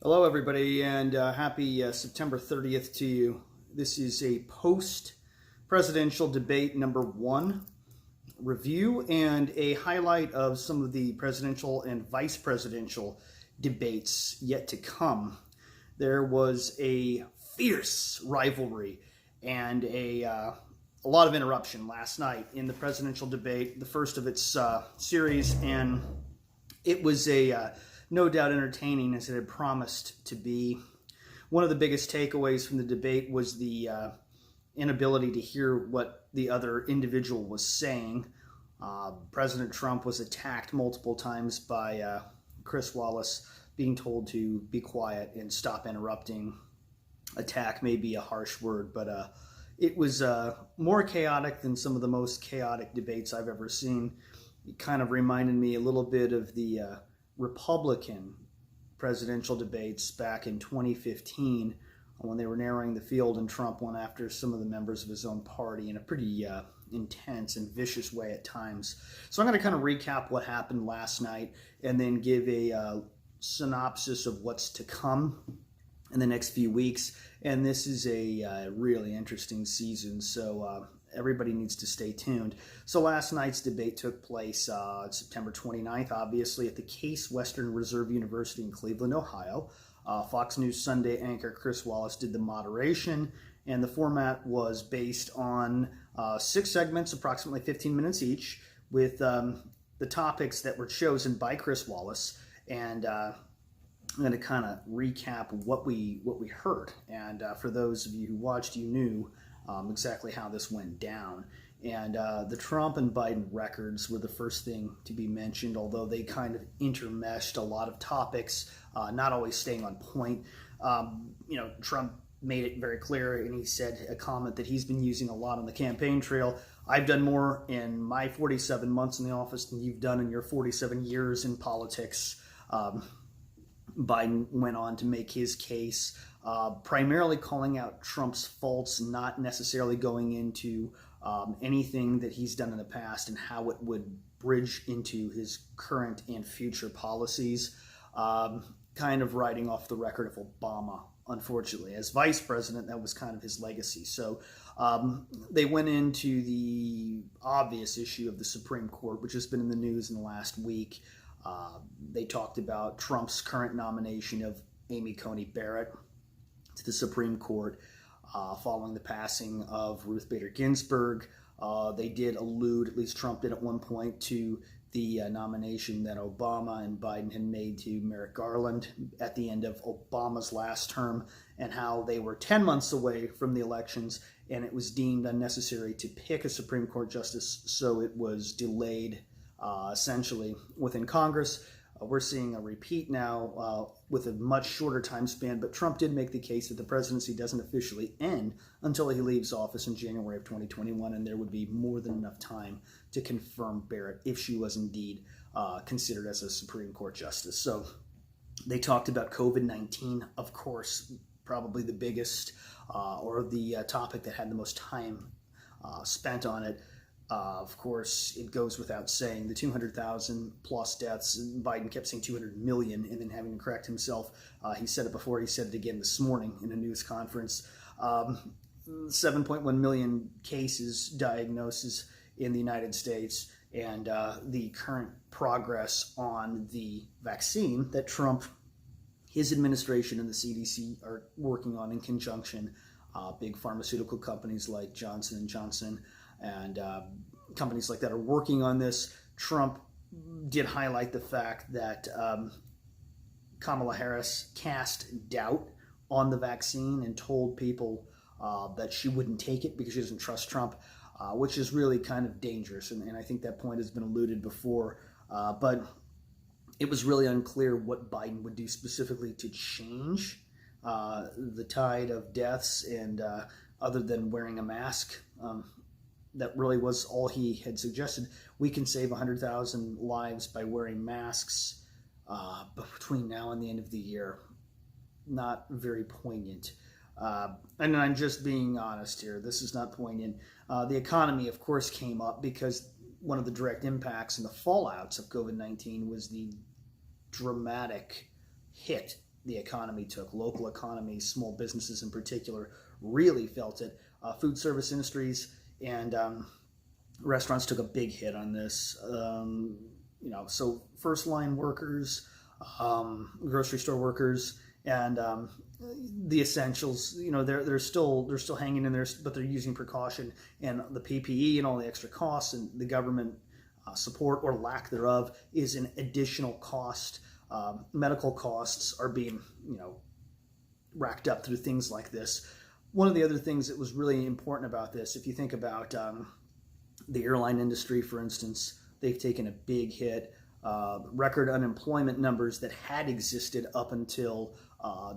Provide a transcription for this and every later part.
Hello, everybody, and happy September 30th to you. This is a post-presidential debate number 1 review and a highlight of some of the presidential and vice presidential debates yet to come. There was a fierce rivalry and a lot of interruption last night in the presidential debate, the first of its series, and it was no doubt entertaining as it had promised to be. One of the biggest takeaways from the debate was the inability to hear what the other individual was saying. President Trump was attacked multiple times by Chris Wallace, being told to be quiet and stop interrupting. Attack may be a harsh word, but it was more chaotic than some of the most chaotic debates I've ever seen. It kind of reminded me a little bit of the Republican presidential debates back in 2015 when they were narrowing the field and Trump went after some of the members of his own party in a pretty intense and vicious way at times. So I'm going to kind of recap what happened last night and then give a synopsis of what's to come in the next few weeks. And this is a really interesting season, so everybody needs to stay tuned. So last night's debate took place September 29th, obviously, at the Case Western Reserve University in Cleveland, Ohio. Fox News Sunday anchor Chris Wallace did the moderation, and the format was based on 6 segments, approximately 15 minutes each, with the topics that were chosen by Chris Wallace. And I'm going to kind of recap what we heard. And for those of you who watched, you knew exactly how this went down. And the Trump and Biden records were the first thing to be mentioned, although they kind of intermeshed a lot of topics, not always staying on point. Trump made it very clear, and he said a comment that he's been using a lot on the campaign trail. I've done more in my 47 months in the office than you've done in your 47 years in politics. Biden went on to make his case, primarily calling out Trump's faults, not necessarily going into anything that he's done in the past and how it would bridge into his current and future policies, kind of riding off the record of Obama, unfortunately. As vice president, that was kind of his legacy. So they went into the obvious issue of the Supreme Court, which has been in the news in the last week. They talked about Trump's current nomination of Amy Coney Barrett to the Supreme Court following the passing of Ruth Bader Ginsburg. They did allude, at least Trump did at one point, to the nomination that Obama and Biden had made to Merrick Garland at the end of Obama's last term, and how they were 10 months away from the elections and it was deemed unnecessary to pick a Supreme Court justice, so it was delayed essentially within Congress. We're seeing a repeat now with a much shorter time span, but Trump did make the case that the presidency doesn't officially end until he leaves office in January of 2021, and there would be more than enough time to confirm Barrett if she was indeed considered as a Supreme Court justice. So they talked about COVID-19, of course, probably the biggest or the topic that had the most time spent on it. Of course, it goes without saying, the 200,000 plus deaths. Biden kept saying 200 million and then having to correct himself. He said it before, he said it again this morning in a news conference. 7.1 million cases, diagnoses in the United States, and the current progress on the vaccine that Trump, his administration, and the CDC are working on in conjunction. Big pharmaceutical companies like Johnson & Johnson and companies like that are working on this. Trump did highlight the fact that Kamala Harris cast doubt on the vaccine and told people that she wouldn't take it because she doesn't trust Trump, which is really kind of dangerous. And I think that point has been alluded before. But it was really unclear what Biden would do specifically to change the tide of deaths, and other than wearing a mask. That really was all he had suggested. We can save 100,000 lives by wearing masks between now and the end of the year. Not very poignant. And I'm just being honest here. This is not poignant. The economy, of course, came up because one of the direct impacts and the fallouts of COVID-19 was the dramatic hit the economy took. Local economies, small businesses in particular, really felt it. Food service industries and restaurants took a big hit on this. So first line workers, grocery store workers, and the essentials. They're still hanging in there, but they're using precaution, and the PPE and all the extra costs and the government support or lack thereof is an additional cost. Medical costs are being racked up through things like this. One of the other things that was really important about this, if you think about the airline industry, for instance, they've taken a big hit. Record unemployment numbers that had existed up until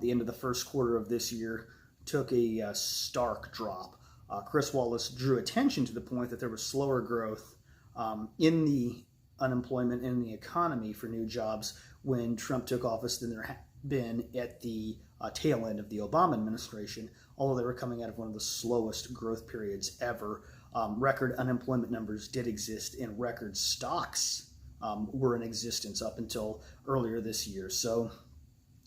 the end of the first quarter of this year took a stark drop. Chris Wallace drew attention to the point that there was slower growth in the unemployment in the economy for new jobs when Trump took office than there had been at the tail end of the Obama administration, although they were coming out of one of the slowest growth periods ever. Record unemployment numbers did exist, and record stocks were in existence up until earlier this year. So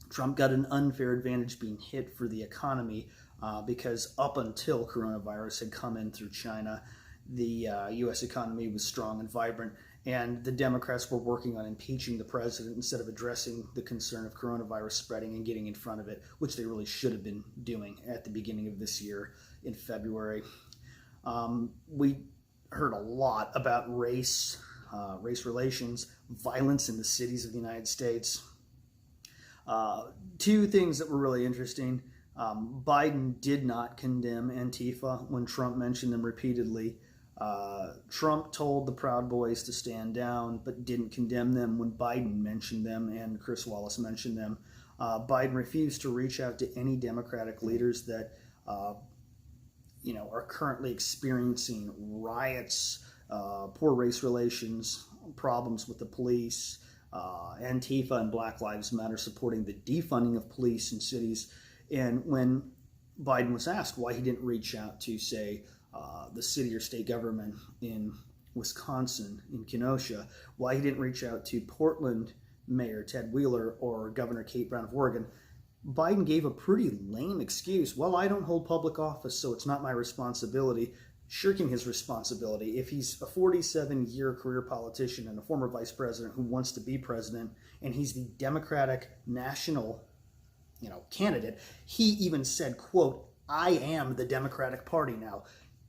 Trump got an unfair advantage being hit for the economy because up until coronavirus had come in through China, the U.S. economy was strong and vibrant, and the Democrats were working on impeaching the president instead of addressing the concern of coronavirus spreading and getting in front of it, which they really should have been doing at the beginning of this year in February. We heard a lot about race relations, violence in the cities of the United States. Two things that were really interesting. Biden did not condemn Antifa when Trump mentioned them repeatedly. Trump told the Proud Boys to stand down, but didn't condemn them when Biden mentioned them and Chris Wallace mentioned them. Biden refused to reach out to any Democratic leaders that are currently experiencing riots, poor race relations, problems with the police, Antifa and Black Lives Matter supporting the defunding of police in cities. And when Biden was asked why he didn't reach out to, say, the city or state government in Wisconsin, in Kenosha, why he didn't reach out to Portland Mayor Ted Wheeler or Governor Kate Brown of Oregon, Biden gave a pretty lame excuse. Well, I don't hold public office, so it's not my responsibility. Shirking his responsibility. If he's a 47-year career politician and a former vice president who wants to be president, and he's the Democratic national candidate, he even said, quote, "I am the Democratic Party now."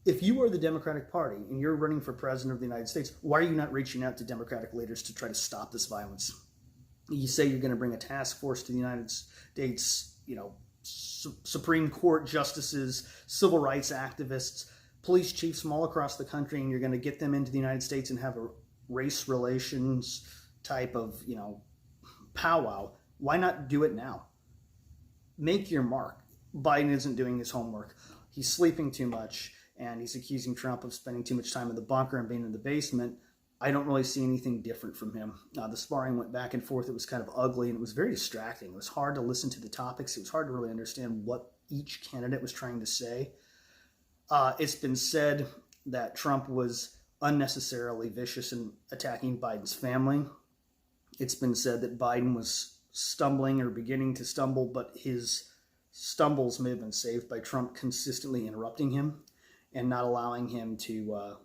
If you are the Democratic Party and you're running for president of the United States, why are you not reaching out to Democratic leaders to try to stop this violence? You say you're going to bring a task force to the United States, Supreme Court justices, civil rights activists, police chiefs from all across the country, and you're going to get them into the United States and have a race relations type of, powwow. Why not do it now? Make your mark. Biden isn't doing his homework. He's sleeping too much, and he's accusing Trump of spending too much time in the bunker and being in the basement. I don't really see anything different from him. The sparring went back and forth. It was kind of ugly, and it was very distracting. It was hard to listen to the topics. It was hard to really understand what each candidate was trying to say. It's been said that Trump was unnecessarily vicious in attacking Biden's family. It's been said that Biden was stumbling or beginning to stumble, but his stumbles may have been saved by Trump consistently interrupting him and not allowing him to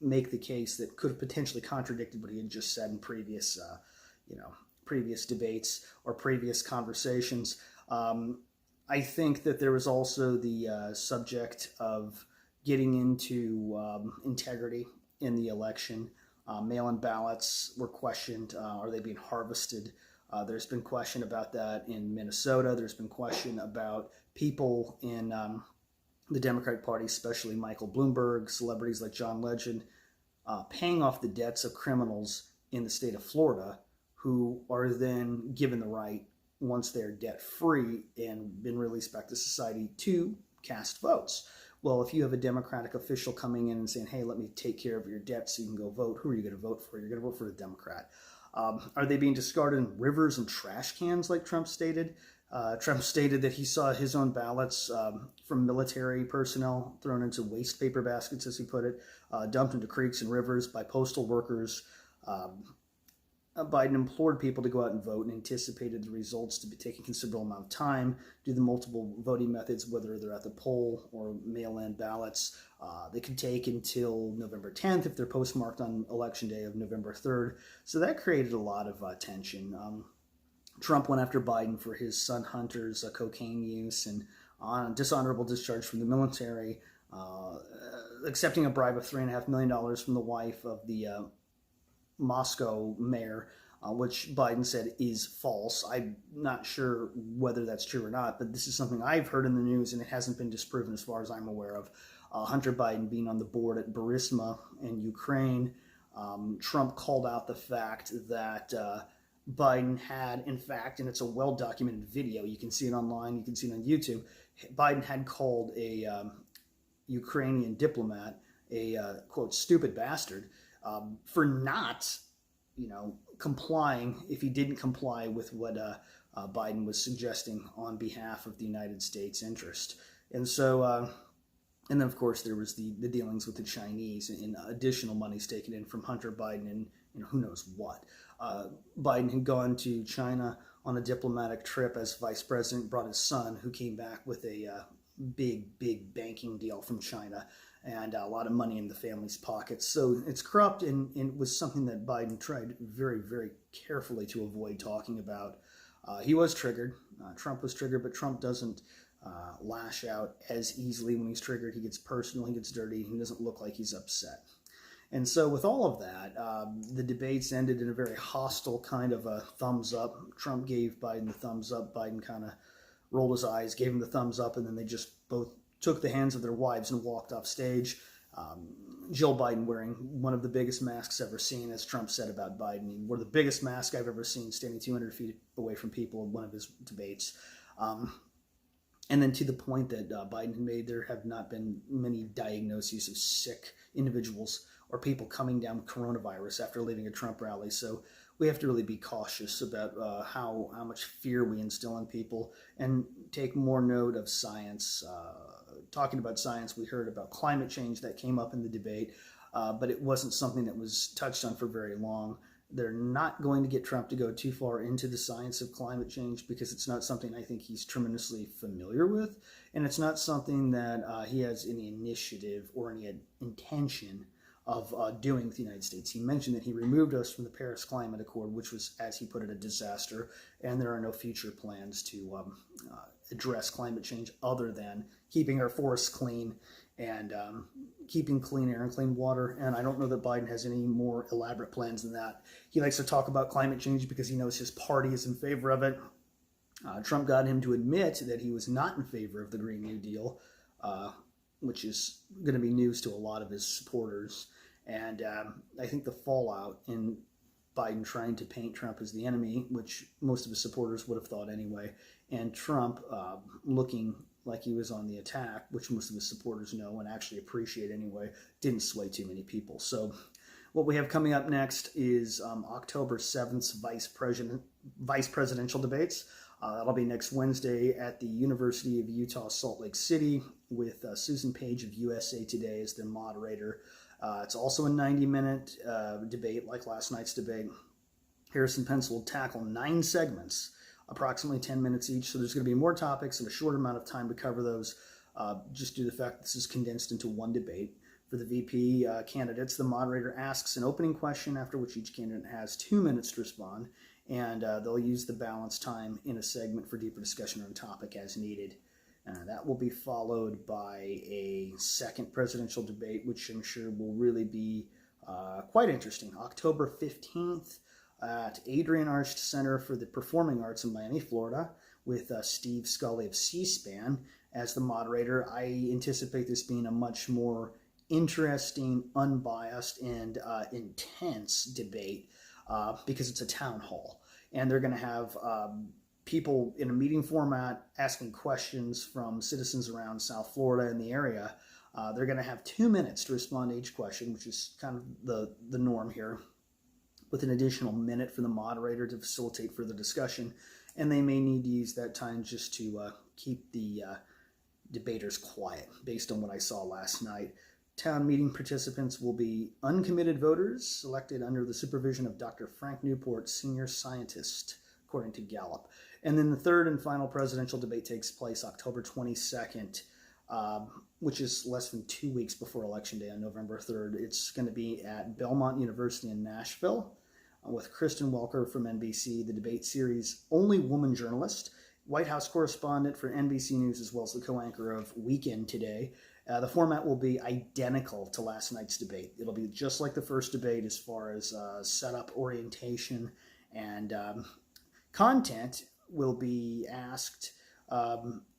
make the case that could have potentially contradicted what he had just said in previous debates or previous conversations. I think that there was also the subject of getting into integrity in the election. Mail-in ballots were questioned. Are they being harvested? There's been question about that in Minnesota. There's been question about people in the Democratic Party, especially Michael Bloomberg, celebrities like John Legend, paying off the debts of criminals in the state of Florida who are then given the right, once they're debt-free and been released back to society, to cast votes. Well, if you have a Democratic official coming in and saying, hey, let me take care of your debt so you can go vote, who are you going to vote for? You're going to vote for the Democrat. Are they being discarded in rivers and trash cans like Trump stated? Trump stated that he saw his own ballots from military personnel thrown into waste paper baskets, as he put it, dumped into creeks and rivers by postal workers. Biden implored people to go out and vote and anticipated the results to be taking a considerable amount of time due to the multiple voting methods, whether they're at the poll or mail-in ballots. They could take until November 10th if they're postmarked on Election Day of November 3rd. So that created a lot of tension. Trump went after Biden for his son Hunter's cocaine use and dishonorable discharge from the military, accepting a bribe of $3.5 million from the wife of the Moscow mayor, which Biden said is false. I'm not sure whether that's true or not, but this is something I've heard in the news, and it hasn't been disproven as far as I'm aware of. Hunter Biden being on the board at Burisma in Ukraine, Trump called out the fact that Biden had, in fact, and it's a well-documented video, you can see it online, you can see it on YouTube, Biden had called a Ukrainian diplomat a, quote, stupid bastard for not, complying, if he didn't comply with what Biden was suggesting on behalf of the United States interest. And so, and then, of course, there was the dealings with the Chinese and additional monies taken in from Hunter Biden and who knows what. Biden had gone to China on a diplomatic trip as vice president, brought his son, who came back with a big banking deal from China and a lot of money in the family's pockets. So it's corrupt, and it was something that Biden tried very, very carefully to avoid talking about. He was triggered. Trump was triggered, but Trump doesn't lash out as easily when he's triggered. He gets personal, he gets dirty, he doesn't look like he's upset. And so with all of that, the debates ended in a very hostile kind of a thumbs up. Trump gave Biden the thumbs up. Biden kind of rolled his eyes, gave him the thumbs up, and then they just both took the hands of their wives and walked off stage. Jill Biden wearing one of the biggest masks ever seen, as Trump said about Biden. He wore the biggest mask I've ever seen, standing 200 feet away from people in one of his debates. And then to the point that Biden had made, there have not been many diagnoses of sick individuals or people coming down with coronavirus after leaving a Trump rally. So we have to really be cautious about how much fear we instill in people and take more note of science. Talking about science, we heard about climate change that came up in the debate, but it wasn't something that was touched on for very long. They're not going to get Trump to go too far into the science of climate change because it's not something I think he's tremendously familiar with, and it's not something that he has any initiative or any intention of doing with the United States. He mentioned that he removed us from the Paris Climate Accord, which was, as he put it, a disaster, and there are no future plans to address climate change other than keeping our forests clean and keeping clean air and clean water. And I don't know that Biden has any more elaborate plans than that. He likes to talk about climate change because he knows his party is in favor of it. Trump got him to admit that he was not in favor of the Green New Deal, which is going to be news to a lot of his supporters. And I think the fallout in Biden trying to paint Trump as the enemy, which most of his supporters would have thought anyway, and Trump looking like he was on the attack, which most of his supporters know and actually appreciate anyway, didn't sway too many people. So what we have coming up next is October 7th's vice presidential debates. That'll be next Wednesday at the University of Utah, Salt Lake City, with Susan Page of USA Today as the moderator. It's also a 90-minute debate like last night's debate. Harrison Pence will tackle 9 segments, approximately 10 minutes each, so there's going to be more topics and a short amount of time to cover those, just due to the fact this is condensed into one debate. For the VP candidates, the moderator asks an opening question, after which each candidate has 2 minutes to respond, and they'll use the balance time in a segment for deeper discussion on a topic as needed. That will be followed by a second presidential debate, which I'm sure will really be quite interesting. October 15th at Adrian Arsht Center for the Performing Arts in Miami, Florida, with Steve Scully of C-SPAN as the moderator. I anticipate this being a much more interesting, unbiased, and intense debate because it's a town hall. And they're going to have people in a meeting format asking questions from citizens around South Florida and the area. They're going to have 2 minutes to respond to each question, which is kind of the norm here, with an additional minute for the moderator to facilitate further discussion. and they may need to use that time just to keep the debaters quiet, based on what I saw last night. Town meeting participants will be uncommitted voters selected under the supervision of Dr. Frank Newport, senior scientist, according to Gallup. And then the third and final presidential debate takes place October 22nd, which is less than 2 weeks before Election Day on November 3rd. It's going to be at Belmont University in Nashville with Kristen Welker from NBC, the debate series' only woman journalist, White House correspondent for NBC News, as well as the co-anchor of Weekend Today. The format will be identical to last night's debate. It'll be just like the first debate as far as setup, orientation, and content will be asked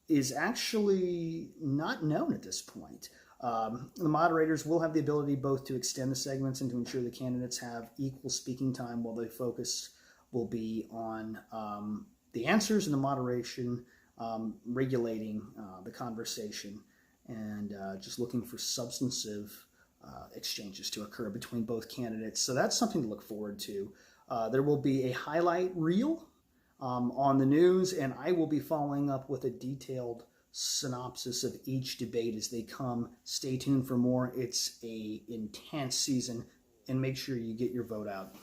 is actually not known at this point. The moderators will have the ability both to extend the segments and to ensure the candidates have equal speaking time, while the focus will be on the answers and the moderation, regulating the conversation, and just looking for substantive exchanges to occur between both candidates. So that's something to look forward to. There will be a highlight reel on the news, and I will be following up with a detailed synopsis of each debate as they come. Stay tuned for more. It's an intense season, and make sure you get your vote out.